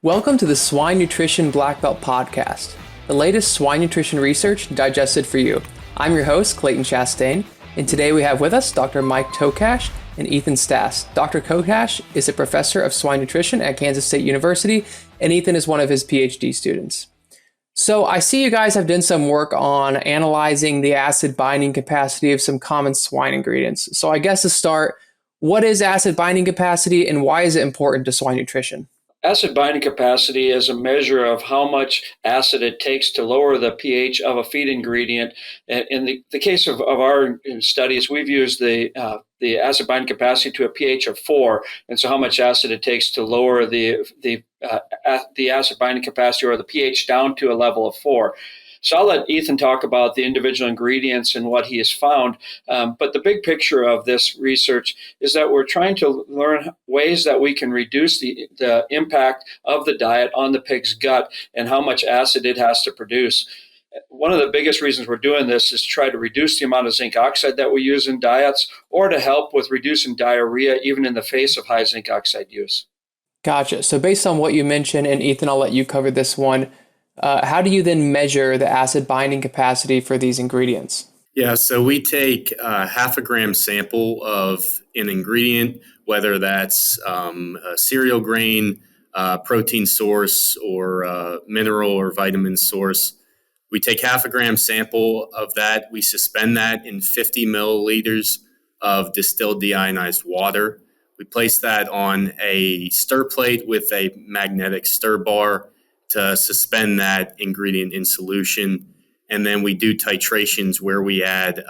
Welcome to the Swine Nutrition Black Belt Podcast, the latest swine nutrition research digested for you. I'm your host, Clayton Chastain, and today we have with us Dr. Mike Tokach and Ethan Stas. Dr. Tokach is a professor of swine nutrition at Kansas State University, and Ethan is one of his PhD students. So I see you guys have done some work on analyzing the acid binding capacity of some common swine ingredients. So I guess to start, what is acid binding capacity and why is it important to swine nutrition? Acid binding capacity is a measure of how much acid it takes to lower the pH of a feed ingredient. In the case of our studies, we've used the acid binding capacity to a pH of 4, and so how much acid it takes to lower the acid binding capacity or the pH down to a level of 4. So I'll let Ethan talk about the individual ingredients and what he has found. But the big picture of this research is that we're trying to learn ways that we can reduce the impact of the diet on the pig's gut and how much acid it has to produce. One of the biggest reasons we're doing this is to try to reduce the amount of zinc oxide that we use in diets or to help with reducing diarrhea even in the face of high zinc oxide use. Gotcha. So based on what you mentioned, and Ethan, I'll let you cover this one, how do you then measure the acid binding capacity for these ingredients? Yeah, so we take half a gram sample of an ingredient, whether that's a cereal grain, protein source, or mineral or vitamin source. We take half a gram sample of that. We suspend that in 50 milliliters of distilled deionized water. We place that on a stir plate with a magnetic stir bar to suspend that ingredient in solution. And then we do titrations where we add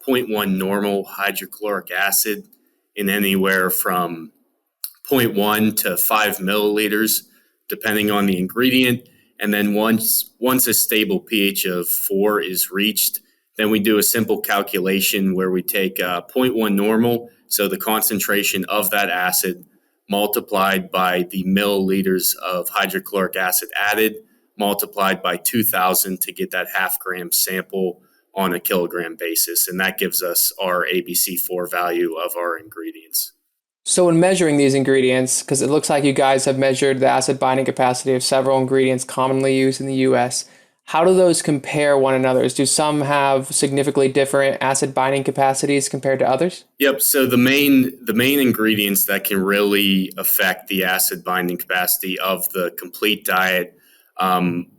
0.1 normal hydrochloric acid in anywhere from 0.1 to 5 milliliters, depending on the ingredient. And then once a stable pH of 4 is reached, then we do a simple calculation where we take 0.1 normal, so the concentration of that acid multiplied by the milliliters of hydrochloric acid added, multiplied by 2,000 to get that half gram sample on a kilogram basis. And that gives us our ABC4 value of our ingredients. So in measuring these ingredients, because it looks like you guys have measured the acid binding capacity of several ingredients commonly used in the US, how do those compare one another? Do some have significantly different acid binding capacities compared to others? Yep. So the main ingredients that can really affect the acid binding capacity of the complete diet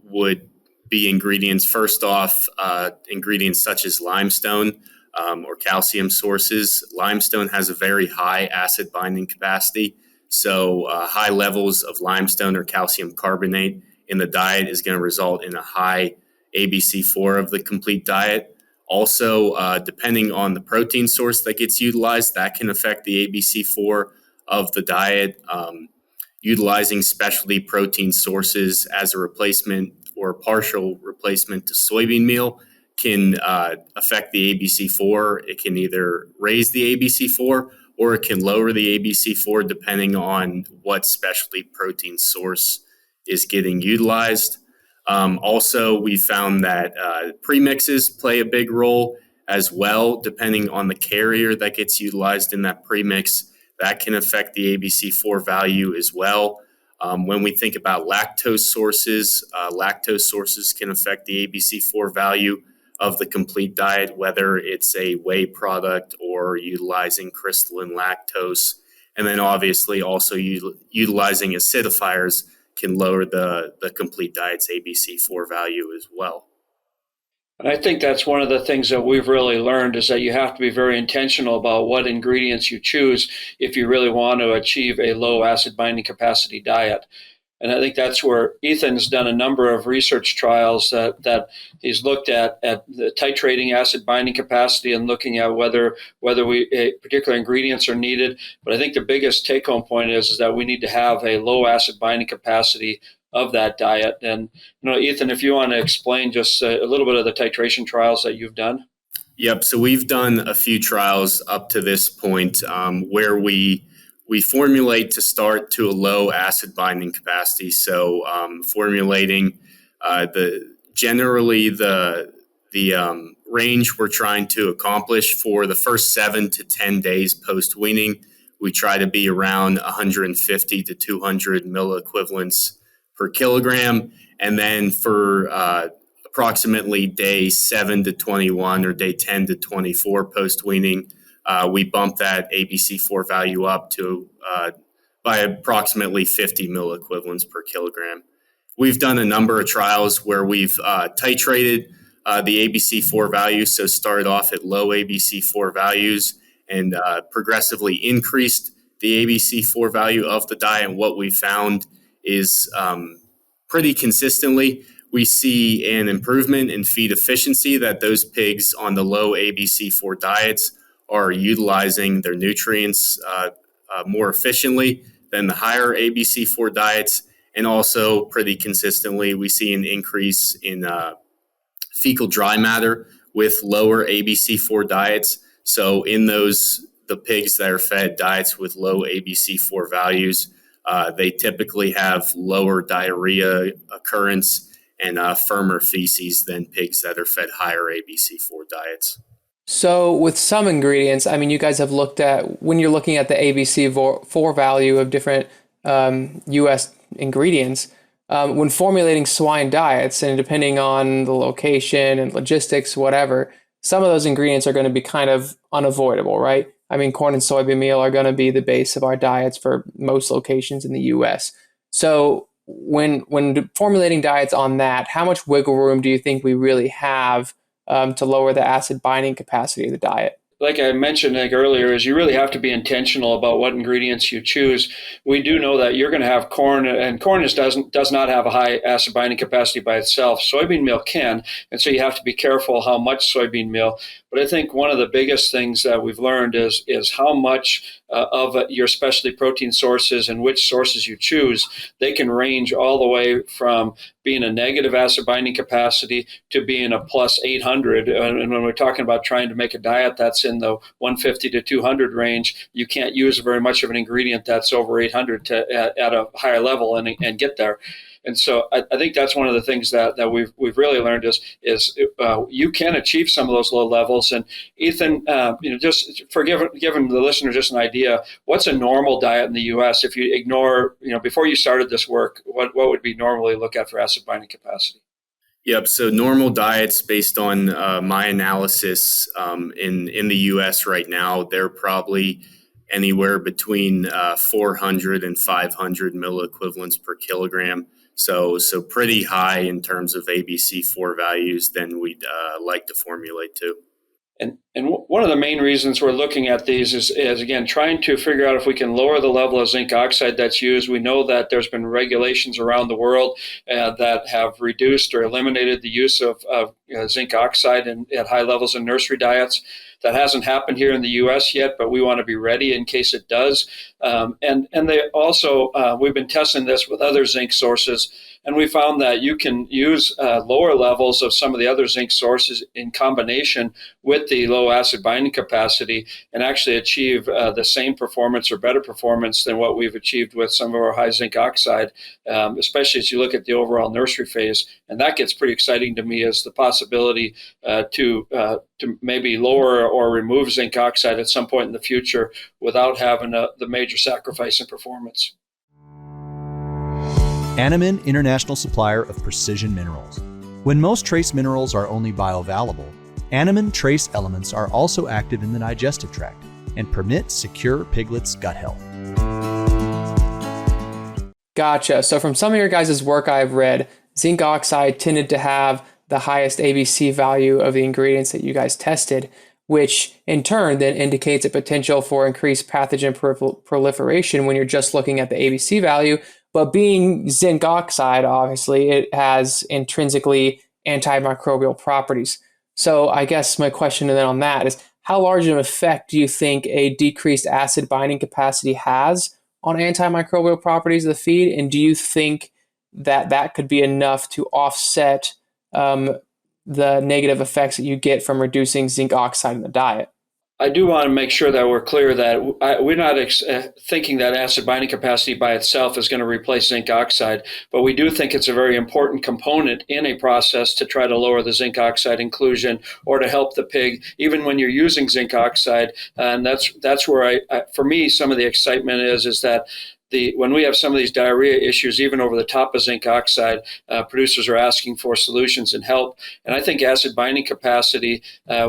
would be ingredients. First off, ingredients such as limestone or calcium sources. Limestone has a very high acid binding capacity. So high levels of limestone or calcium carbonate in the diet is going to result in a high ABC4 of the complete diet. Also, depending on the protein source that gets utilized, that can affect the ABC4 of the diet. Utilizing specialty protein sources as a replacement or partial replacement to soybean meal can affect the ABC4. It can either raise the ABC4 or it can lower the ABC4 depending on what specialty protein source is getting utilized. Also, we found that premixes play a big role as well, depending on the carrier that gets utilized in that premix. That can affect the ABC4 value as well. When we think about lactose sources can affect the ABC4 value of the complete diet, whether it's a whey product or utilizing crystalline lactose. And then obviously also utilizing acidifiers can lower the complete diet's ABC4 value as well. And I think that's one of the things that we've really learned is that you have to be very intentional about what ingredients you choose if you really want to achieve a low acid binding capacity diet. And I think that's where Ethan's done a number of research trials that he's looked at the titrating acid binding capacity and looking at whether particular ingredients are needed. But I think the biggest take-home point is that we need to have a low acid binding capacity of that diet. And Ethan, if you want to explain just a little bit of the titration trials that you've done. Yep. So we've done a few trials up to this point where we formulate to start to a low acid binding capacity. So formulating the range we're trying to accomplish for the first 7 to 10 days post weaning. We try to be around 150 to 200 milliequivalents per kilogram. And then for approximately day 7 to 21 or day 10 to 24 post-weaning, we bump that ABC4 value up to by approximately 50 milliequivalents per kilogram. We've done a number of trials where we've titrated the ABC4 values, so started off at low ABC4 values and progressively increased the ABC4 value of the diet. And what we found is pretty consistently, we see an improvement in feed efficiency, that those pigs on the low ABC4 diets are utilizing their nutrients more efficiently than the higher ABC4 diets. And also pretty consistently, we see an increase in fecal dry matter with lower ABC4 diets. So in the pigs that are fed diets with low ABC4 values, they typically have lower diarrhea occurrence and firmer feces than pigs that are fed higher ABC4 diets. So with some ingredients, I mean, you guys have looked at, when you're looking at the ABC4 value of different U.S. ingredients, when formulating swine diets, and depending on the location and logistics, whatever, some of those ingredients are going to be kind of unavoidable, right? I mean, corn and soybean meal are going to be the base of our diets for most locations in the U.S. So when formulating diets on that, how much wiggle room do you think we really have to lower the acid binding capacity of the diet? Like I mentioned earlier, is you really have to be intentional about what ingredients you choose. We do know that you're going to have corn, and corn does not have a high acid binding capacity by itself. Soybean meal can, and so you have to be careful how much soybean meal. But I think one of the biggest things that we've learned is how much of your specialty protein sources and which sources you choose. They can range all the way from being a negative acid binding capacity to being a plus 800. And when we're talking about trying to make a diet that's in the 150 to 200 range, you can't use very much of an ingredient that's over 800 at a higher level and get there. And so I think that's one of the things that we've really learned is you can achieve some of those low levels. And Ethan, just for giving the listener just an idea, what's a normal diet in the U.S. if you ignore, before you started this work, what would we normally look at for acid binding capacity? Yep. So normal diets, based on my analysis in the U.S. right now, they're probably anywhere between 400 and 500 milliequivalents per kilogram. So pretty high in terms of ABC4 values than we'd like to formulate to. And one of the main reasons we're looking at these is again, trying to figure out if we can lower the level of zinc oxide that's used. We know that there's been regulations around the world that have reduced or eliminated the use of zinc oxide at high levels in nursery diets. That hasn't happened here in the U.S. yet, but we want to be ready in case it does. And they also, we've been testing this with other zinc sources, and we found that you can use lower levels of some of the other zinc sources in combination with the low acid binding capacity and actually achieve the same performance or better performance than what we've achieved with some of our high zinc oxide, especially as you look at the overall nursery phase. And that gets pretty exciting to me, as the possibility to maybe lower or remove zinc oxide at some point in the future without having the major sacrifice in performance. Anneman, international supplier of precision minerals. When most trace minerals are only bioavailable, Anneman trace elements are also active in the digestive tract and permit secure piglets' gut health. Gotcha. So from some of your guys' work I've read, zinc oxide tended to have the highest ABC value of the ingredients that you guys tested, which in turn then indicates a potential for increased pathogen proliferation when you're just looking at the ABC value. But being zinc oxide, obviously, it has intrinsically antimicrobial properties. So I guess my question then on that is, how large an effect do you think a decreased acid binding capacity has on antimicrobial properties of the feed? And do you think that could be enough to offset the negative effects that you get from reducing zinc oxide in the diet? I do want to make sure that we're clear that we're not thinking that acid binding capacity by itself is going to replace zinc oxide, but we do think it's a very important component in a process to try to lower the zinc oxide inclusion or to help the pig, even when you're using zinc oxide. And that's where for me, some of the excitement is that when we have some of these diarrhea issues, even over the top of zinc oxide, producers are asking for solutions and help. And I think acid binding capacity,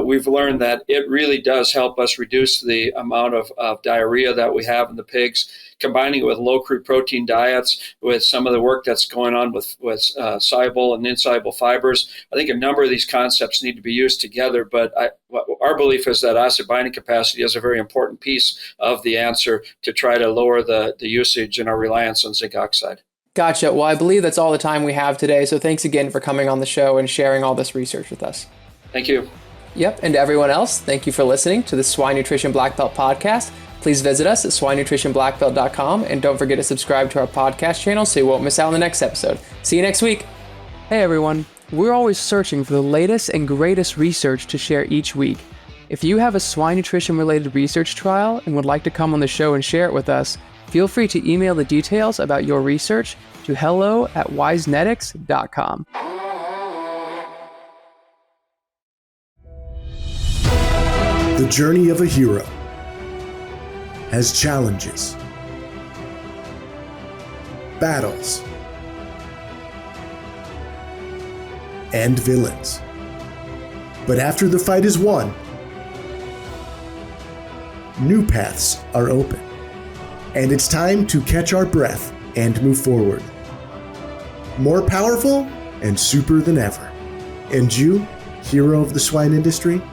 we've learned that it really does help us reduce the amount of diarrhea that we have in the pigs. Combining it with low crude protein diets, with some of the work that's going on with soluble and insoluble fibers, I think a number of these concepts need to be used together. But our belief is that acid binding capacity is a very important piece of the answer to try to lower the usage and our reliance on zinc oxide. Gotcha. Well, I believe that's all the time we have today. So thanks again for coming on the show and sharing all this research with us. Thank you. Yep. And to everyone else, thank you for listening to the Swine Nutrition Black Belt podcast. Please visit us at swinenutritionblackbelt.com and don't forget to subscribe to our podcast channel so you won't miss out on the next episode. See you next week. Hey everyone, we're always searching for the latest and greatest research to share each week. If you have a swine nutrition related research trial and would like to come on the show and share it with us, feel free to email the details about your research to hello@wisenetics.com. The journey of a hero has challenges, battles, and villains. But after the fight is won, new paths are open, and it's time to catch our breath and move forward. More powerful and super than ever. And you, hero of the swine industry,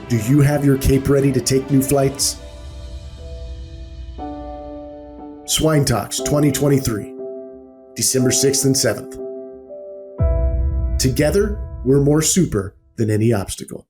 do you have your cape ready to take new flights? Swine Talks 2023, December 6th and 7th. Together, we're more super than any obstacle.